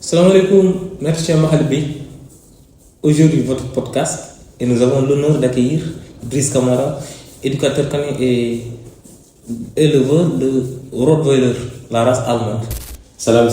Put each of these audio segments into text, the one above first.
Salam alaikum, merci Mahalbi. Aujourd'hui, votre podcast, et nous avons l'honneur d'accueillir Brice Camara, éducateur canin et éleveur de Rottweiler, la race allemande. Salam,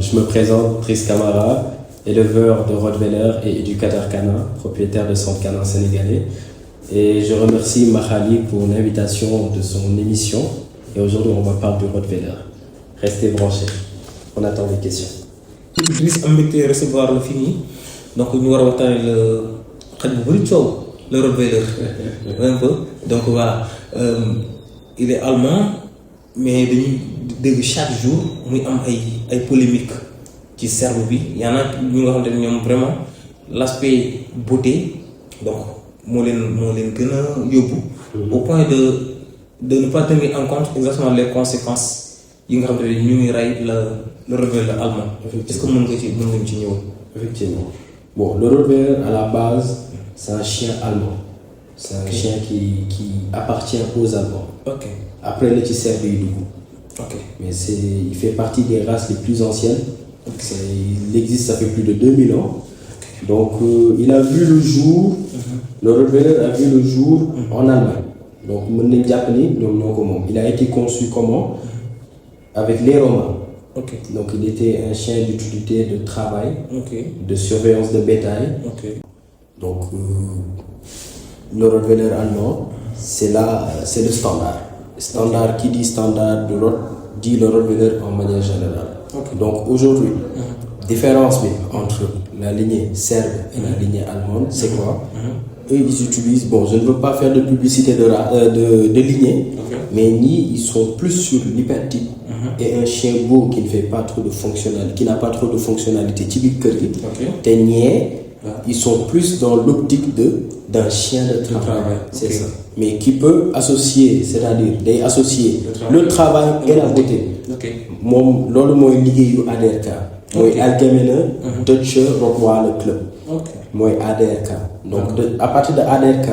je me présente, Brice Camara, éleveur de Rottweiler et éducateur canin, propriétaire de centre canin sénégalais. Et je remercie Mahali pour l'invitation de son émission. Et aujourd'hui, on va parler du Rottweiler. Restez branchés, on attend les questions. Brice am mbégte recevoir le fini donc ñu war a waxtaanee le xaj bu bëri coow le Rottweiler un peu donc voilà il est allemand mais dañuy dégg chaque jour muy am ay polémique ci cerveau bi y en a ñu nga xamante ne ñoom vraiment l'aspect beauté donc moo leen gën a yóbbu au point de ne pas tenir en compte exactement les conséquences yi nga xamante ne ñu ngi rey le Rottweiler allemand. Est-ce que mën nga ci ñëw. Effectivement. Bon, le Rottweiler à la base, c'est un chien allemand. C'est un chien qui appartient aux Allemands. Ok. Après le Tisserre du Dougou. Ok. Mais il fait partie des races les plus anciennes. Okay. Il existe, ça fait plus de 2000 ans. Okay. Donc, il a vu le jour, le Rottweiler a vu le jour en Allemagne. Donc, il a été conçu comment? Avec les Romains. Okay. Donc il était un chien d'utilité de travail, okay. de surveillance de bétail. Okay. Donc le Rottweiler allemand, c'est le standard. Standard, qui dit standard dit le Rottweiler en manière générale. Okay. Donc aujourd'hui, différence entre la lignée serbe et la lignée allemande, c'est quoi? Eux, ils utilisent, je ne veux pas faire de publicité de lignée, okay. Mais ils sont plus sur l'hypertype. Et un chien beau qui ne fait pas trop de fonctionnalité, qui n'a pas trop de fonctionnalité typique, ils sont plus dans l'optique d'un chien de travail. C'est okay. Ça. Mais qui peut associer, c'est-à-dire d'associer le travail et la beauté. Mon lolo moi liggéeyu ADRK. Moi Allgemeine Deutsche Rottweiler Club. Moi ADRK. Donc à partir de ADRK,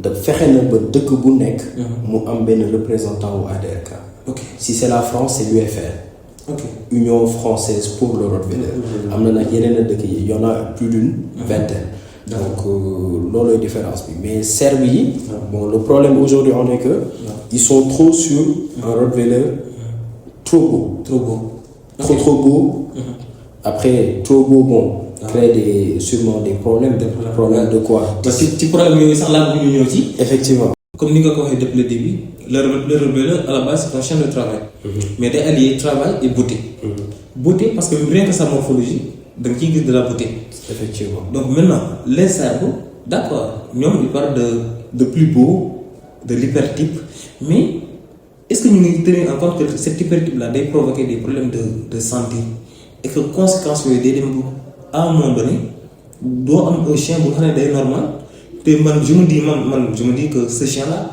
de fexe na ba dëkk bu nekk mu am benn représentant wu ADRK. Okay. Si c'est la France, c'est l'UFR. Okay. Union française pour le Rottweiler. Il y en a plus d'une vingtaine. Donc, là, la différence. Mais Serbie, le problème aujourd'hui, on est que ils sont trop sur un Rottweiler trop beau. Okay. Trop beau. Après, trop beau, crée sûrement des problèmes. Des problèmes de quoi? Parce que tu problème, ça là, effectivement. Comme nous l'avons dit depuis le début, le Rottweiler à la base c'est un chien de travail. Mais il allié travail et beauté. Beauté parce que rien que sa morphologie, donc il existe de la beauté. Effectivement. Donc maintenant, les cerveaux, d'accord, nous ils parlent de plus beau, de l'hypertype, mais est-ce que nous tenons en compte que cet hypertype-là doit provoquer des problèmes de santé et que conséquences à un moment donné, doit avoir un chien normal. Je me dis que ce chien-là,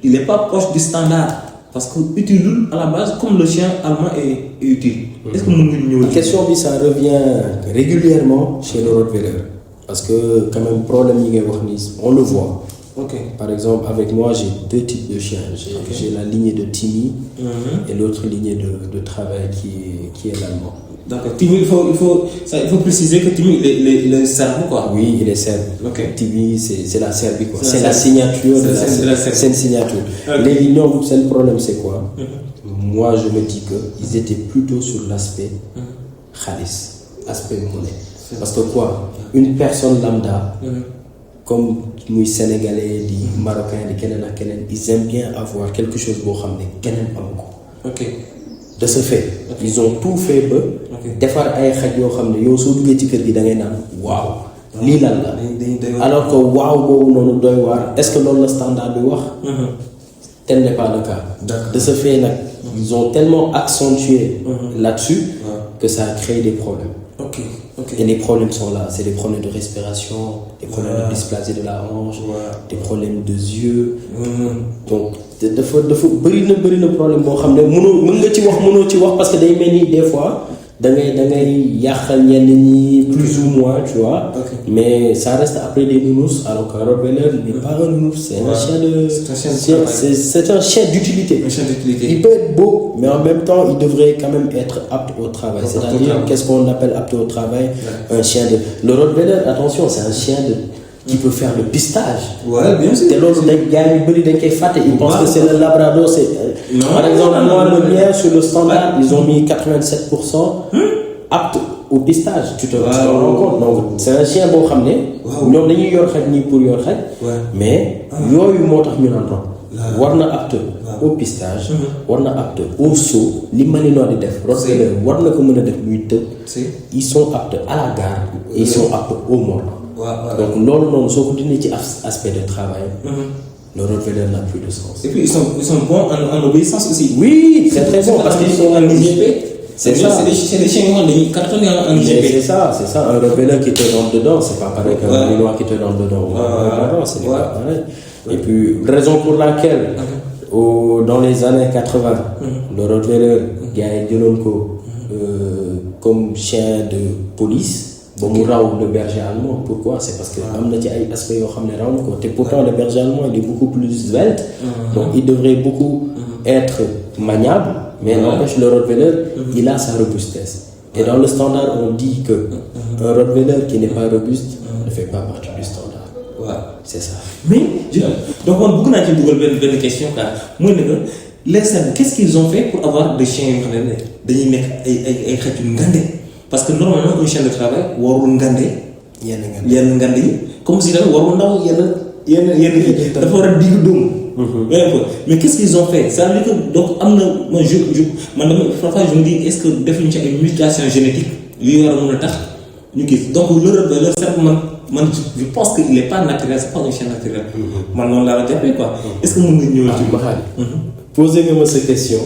il n'est pas proche du standard. Parce que utile à la base, comme le chien allemand est utile. Est-ce que la question, ça revient régulièrement chez le Rottweiler. Parce que, quand même, problème, on le voit. Okay. Par exemple, avec moi, j'ai deux types de chiens. J'ai la lignée de Timmy et l'autre lignée de travail qui est l'allemand. D'accord. Timmy, il faut préciser que Timmy, il est serbe, quoi. Oui, il est serbe. Okay. Timmy, c'est la Serbie, quoi. C'est la signature de la Serbie. C'est une signature. Okay. Les lignes, c'est le problème, c'est quoi? Moi, je me dis qu'ils étaient plutôt sur l'aspect khalis, aspect monnaie. Parce que quoi? Une personne lambda, comme nous, Sénégalais, les Marocains, les Kenyans, ils aiment bien avoir quelque chose pour ramener. Ok. De ce fait, ils ont tout fait pour faire ay xaj yo xamné yow so duggé ci kër gi da ngay nan waaw li lan la alors que waaw bobu nonu doy war est-ce que loolu la standard bi wax tel n'est pas le cas. De ce fait ils ont tellement accentué là-dessus que ça a créé des problèmes. Okay. Et les problèmes sont là, c'est des problèmes de respiration, des problèmes de dysplasie de la hanche, des problèmes de yeux. Donc dafa bëri na problème boo xam ne mënoo ci wax parce que day mel ni des fois da ngay yàqal ñenn ñi plus ou moins, tu vois. Mais ça reste après des nounous, alors qu'un Rottweiler n'est pas un nounours, c'est un chien de. C'est un chien d'utilité. Il peut être beau, mais en même temps, il devrait quand même être apte au travail. C'est-à-dire, qu'est-ce qu'on appelle apte au travail? Un chien de. Le Rottweiler, attention, c'est un chien qui peut faire le pistage. Ouais, bien sûr. Ils pensent que c'est le Labrador. Par exemple, moi, le mien, sur le standard, ils ont mis 87% apte au pistage. Tu te rends compte. Donc, c'est un chien bon ramené. Nous avons ni pour yor xaj. Mais, yoyu motax ñu nan warna apte au pistage, warna apte au saut, li malinois di def. Rottweiler warna ko mëna def muy teub. Ils sont aptes à la garde, ils sont aptes au mordant. Donc, non, sauf que tu aspect de travail, le Rottweiler n'a plus de sens. Et puis, ils sont bons en obéissance aussi. Oui, c'est très bon parce qu'ils sont en IGP. C'est ça. C'est des chiens qui cartonnent en IGP. C'est ça. Un Rottweiler qui te rentre dedans, c'est pas pareil qu'un Malinois qui te rentre dedans. C'est pas pareil. Et puis, raison pour laquelle, dans les années 80, le Rottweiler, comme chien de police, le berger allemand. Pourquoi? C'est parce que pourtant le berger allemand il est beaucoup plus svelte, donc il devrait beaucoup être maniable, mais n'empêche le Rottweiler il a sa robustesse. Et dans le standard on dit que un Rottweiler qui n'est pas robuste ne fait pas partie du standard. C'est ça. Mais donc on a beaucoup de questions car moi les Serbes qu'est-ce qu'ils ont fait pour avoir des chiens parce que normalement un chien de travail warul ngandé yenn ngandé comme si dafa warul ndaw yenn dafa wara dig dum mais qu'est-ce qu'ils ont fait ça veut dire que donc amna moi parfois je me dis est-ce que def ñu ci ay mutation génétique yu wara mëna tax ñu gis donc le cerveau man je pense que il est pas naturel, c'est pas un chien naturel man non la jappé quoi est-ce que mën nga ñëw ci baxali posez-moi cette question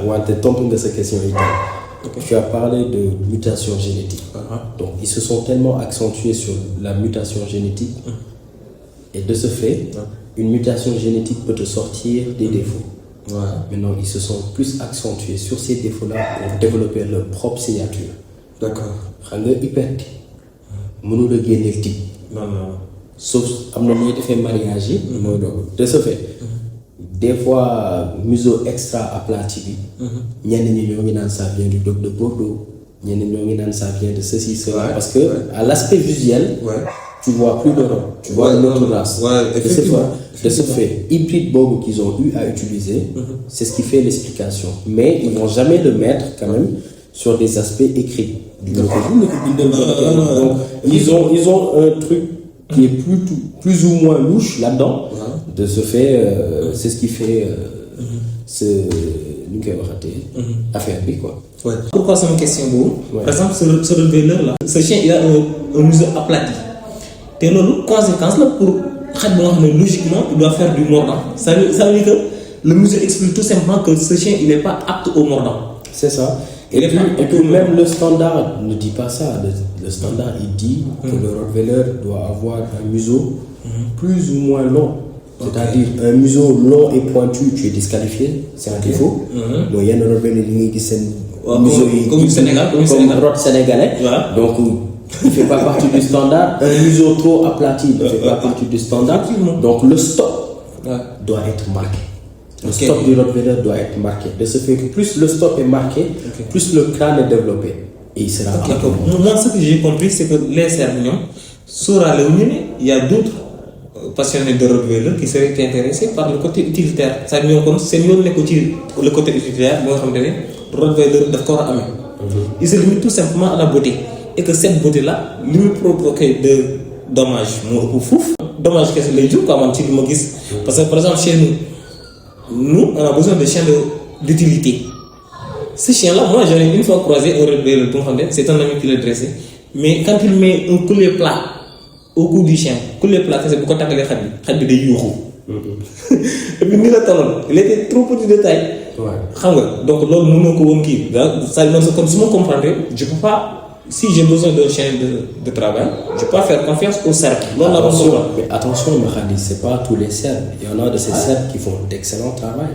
wante tontu nga cette question itam. Tu as parlé de mutation génétique. Donc, ils se sont tellement accentués sur la mutation génétique. Et de ce fait, une mutation génétique peut te sortir des défauts. Maintenant, ils se sont plus accentués sur ces défauts-là pour développer leur propre signature. D'accord. Sauf fait mariage. De ce fait, des fois museau extra aplati ça vient du doc de Bordeaux, ça vient de ceci cela parce que à l'aspect visuel tu vois plus de rang, tu vois une autre race. De ce fait hybride bobo qu'ils ont eu à utiliser, c'est ce qui fait l'explication, mais ils vont jamais le mettre quand même sur des aspects écrits. Donc ils ont un truc qui est plus ou moins louche là-dedans. De ce fait, c'est ce qui fait affaire B, quoi. Pourquoi c'est une question beau? Par exemple, ce Rottweiler là, ce chien il a un museau aplati. Et la conséquence là pour logiquement il doit faire du mordant. Ça veut dire que le museau explique tout simplement que ce chien il n'est pas apte au mordant. C'est ça. Et puis même le standard ne dit pas ça. Le standard il dit que le Rottweiler doit avoir un museau plus ou moins long. C'est-à-dire un museau long et pointu, tu es disqualifié, c'est un défaut. Donc il y a un Rottweiler qui est museau comme Rottweiler sénégalais. Donc il ne fait pas partie du standard. Un museau trop aplati ne fait pas partie du standard. Donc le stop doit être marqué. Le stop du Rottweiler doit être marqué. De ce fait que plus le stop est marqué, plus le crâne est développé. Et il sera moi, ce que j'ai compris, c'est que les Serbes, il y a d'autres passionnés de Rottweiler qui seraient intéressés par le côté utilitaire. Ça veut dire que c'est le côté utilitaire, Rottweiler d'accord à il se limite tout simplement à la beauté. Et que cette beauté-là, lui provoquer de dommages, dommage que c'est les jours comme tu me dis. Parce que par exemple, chez nous, on a besoin de chiens d'utilité. Ce chien-là, moi j'en ai une fois croisé au Rottweiler, c'est un ami qui l'a dressé. Mais quand il met un collier plat au cou du chien, collier plat, c'est pourquoi tu as les khadbi de yuhu. Et puis il était trop petit de taille. Donc là, ça comme si je comprendrais, je peux pas. Si j'ai besoin d'un chien de travail, je peux faire confiance aux Serbes. Mais attention, Mahali, ce n'est pas tous les Serbes. Il y en a de ces Serbes qui font d'excellent travail.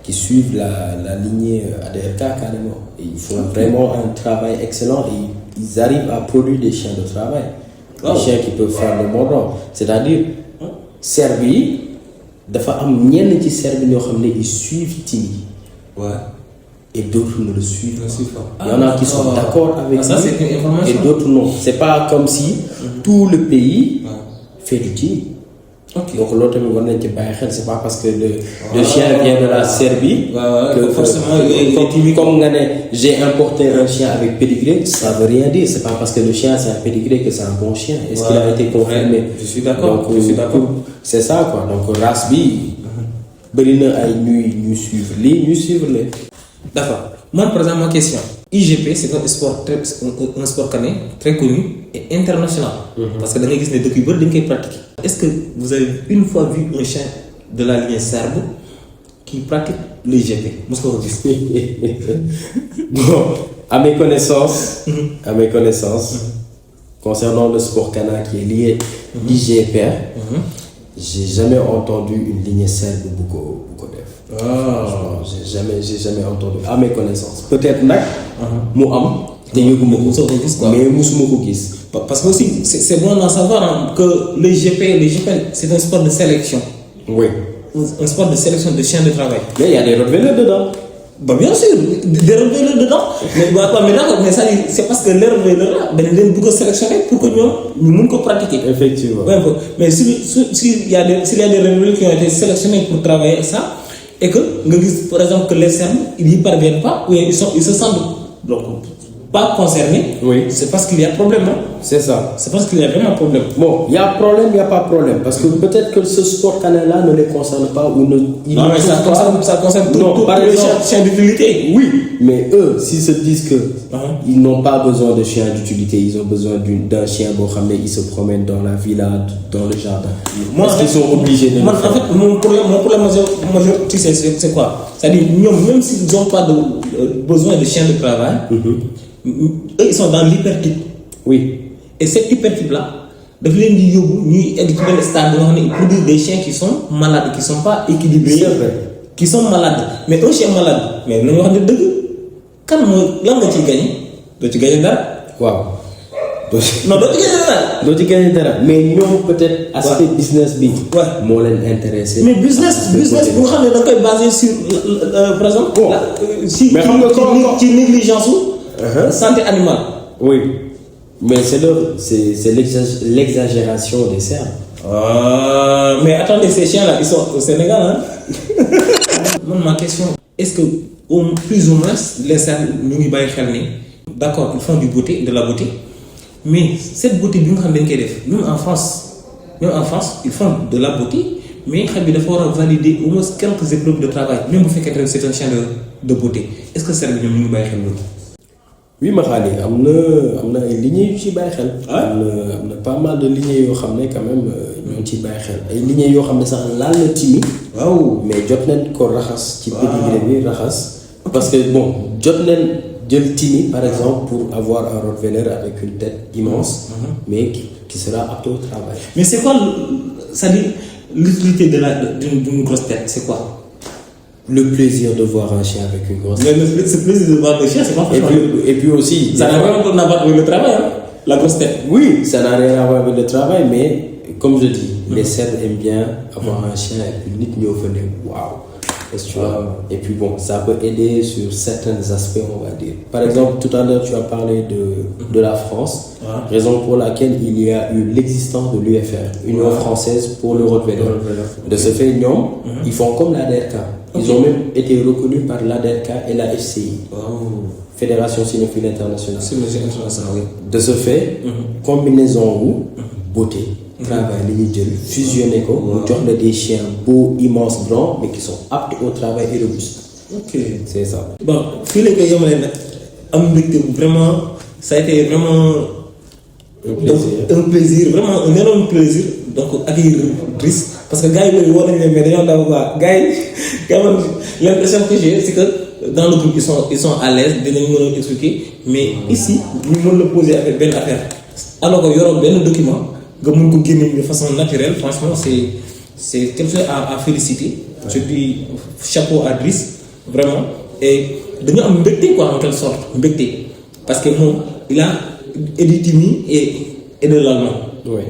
qui suivent la lignée ADRK carrément. Et ils font vraiment un travail excellent et ils arrivent à produire des chiens de travail. Des chiens qui peuvent faire le mordant. C'est-à-dire, Serbie, dafa am ñenn ci Serbie ñoo xam ne ils suivent Timi. Ouais. Et d'autres ne le suivent pas. Il y en a qui sont d'accord avec ça, c'est une information. et d'autres non. C'est pas comme si tout le pays fait du Timi. Okay. Donc l'autre c'est pas parce que le chien vient de la Serbie que forcément comme j'ai importé un chien avec pédigré, ça veut rien dire. C'est pas parce que le chien c'est un pédigré que c'est un bon chien. Est-ce qu'il a été confirmé? Je suis d'accord. C'est ça quoi. Donc race bi bari na ay ñuy suivre li suivre les. D'accord. Moi par exemple ma question. IGP c'est un sport canin très connu et international. Parce que da ngay gis ne dëkk yu bari dañ koy pratiquer. Est-ce que vous avez une fois vu un chien de la lignée serbe qui pratique le IGP? Bon, à mes connaissances, concernant le sport canin qui est lié à l'IGP, j'ai jamais entendu une lignée serbe beaucoup def. J'ai jamais entendu, à mes connaissances. Peut-être nak mu am te yëguma ko mais musuma ko gis. Parce que aussi c'est bon d'en savoir que le GP c'est un sport de sélection. Oui. Un sport de sélection de chiens de travail. Mais il y a des rottweilers dedans. Bah bien sûr, des rottweilers dedans. Mais d'accord, mais ça c'est parce que les rottweilers là, ben leen bëgg sélectionner pour que ñoom ñu mën ko pratiquer. Effectivement. Ouais, mais s'il y a des rottweilers qui ont été sélectionnés pour travailler ça et que nga gis par exemple que les Serbes ils n'y parviennent pas ou ils se sentent donc pas concernés. Oui. C'est parce qu'il y a problème. Hein? C'est ça. C'est parce qu'il y a vraiment problème. Bon, il y a problème, il n'y a pas problème. Parce que peut-être que ce sport canin-là ne les concerne pas ou ne. Non, mais ça concerne tous les chiens d'utilité. Oui, mais eux, s'ils se disent que ils n'ont pas besoin de chiens d'utilité, ils ont besoin d'un chien, ils se promènent dans la villa, dans le jardin. Est-ce qu'ils sont obligés de le faire? En fait, mon problème majeur, tu sais, c'est quoi? C'est-à-dire, même s'ils n'ont pas besoin de chiens de travail, eux, ils sont dans l'hypertype. Oui. Et cet hypertype-là, ils produisent des chiens qui sont malades, qui ne sont pas équilibrés. C'est vrai. Qui sont malades. Mais un chien malade, mais nous avons dit quand tu gagnes, tu gagnes d'argent. Wow. Non, tu gagnes d'argent. Mais nous, peut-être, aspect business, moi, intéressé. Mais business, vous savez, basé sur, par exemple, si tu négligence santé animale. Oui. Mais c'est l'exagération des Serbes. Mais attendez, ces chiens-là, ils sont au Sénégal. Hein? Ma question, est-ce que plus ou moins les Serbes, d'accord, ils font de la beauté, mais cette beauté, nous en France, ils font de la beauté, mais il faut valider au moins quelques épreuves de travail, même si c'est un chien de beauté. Est-ce que Serbes nous oui, ma xali amna ay lignées yu ci baye xel. amna pas mal de lignées yo xamné quand même ñoo ci baye xel. Ay lignées yo xamné sax laal na Timi. Waaw, mais jot nañ ko raxas ci pédigré bi raxas parce que bon, jot nañ jël Timi par exemple pour avoir un rottweiler avec une tête immense mais qui sera apte au travail. Mais c'est quoi ça dit l'utilité d'une grosse tête, c'est quoi? Le plaisir de voir un chien avec une grosse tête. Ce plaisir de voir un chien, c'est pas franchement. Et puis aussi. Ça n'a rien à voir avec le travail, hein, la grosse tête. Oui, ça n'a rien à voir avec le travail, mais comme je dis, les Serbes aiment bien avoir un chien et puis nit ñoo fa ne waouh. Et puis bon, ça peut aider sur certains aspects, on va dire. Par exemple, tout à l'heure, tu as parlé de la France, raison pour laquelle il y a eu l'existence de l'UFR, Union française pour le rottweiler. De ce fait, ils font comme l'ADRK. Ils ont même été reconnus par l'ADRK et la FCI, Fédération Cynophile Internationale. De ce fait, combinaison ou beauté, travail, fusionner, nous avons des chiens beaux, immenses, blancs, mais qui sont aptes au travail et robustes. Ok. C'est ça. Bon, vraiment, ça a été vraiment un plaisir, vraiment un énorme plaisir. Donc, accueillir Driss. Parce que les gars, l'impression que j'ai, c'est que dans le groupe, ils sont à l'aise, ils expliquer. Mais ici, nous pouvons le poser avec belle affaire. Alors qu'il y aura un document, de façon naturelle, franchement, c'est quelque chose à féliciter. je dis chapeau à Driss vraiment et dañu am mbégte quoi en quelque sorte mbégte parce que moom il a édité et de l'allemand. Oui.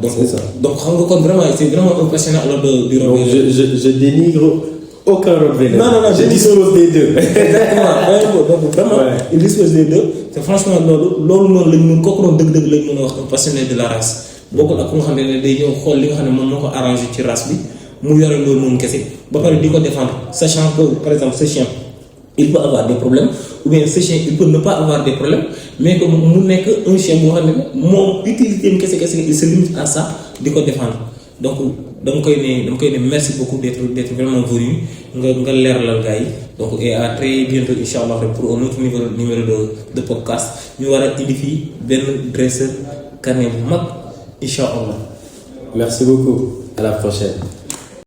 Donc c'est ça. Donc xam nga kon vraiment c'est vraiment un passionné alors du Donc Rottweiler. je dénigre aucun Rottweiler. Non, je dispose des deux. Exactement donc vraiment Ouais. il dispose des deux c'est franchement loolu noonu lañ mën kooku doon dëgg-dëgg lañ mën a wax un passionné de la race bokkul ak ku nga xam ne day ñëw xool li nga xam ne moom moo ko arrangé ci race bi mu yore loolu noonu kese ba pare di ko défendre sachant que par exemple ce chien il peut avoir des problèmes ou bien ce chien il peut ne pas avoir des problèmes mais que mu nekk un chien boo xam ne moom utilité am kese il se limite à ça di ko défendre donc dama koy ne merci beaucoup d'être vraiment venu nga leeralal gars yi donc et à très bientôt inchallah pour un autre numéro de podcast ñu war a indi fii benn dresseur canin bu mag inchallah. Merci beaucoup. À la prochaine.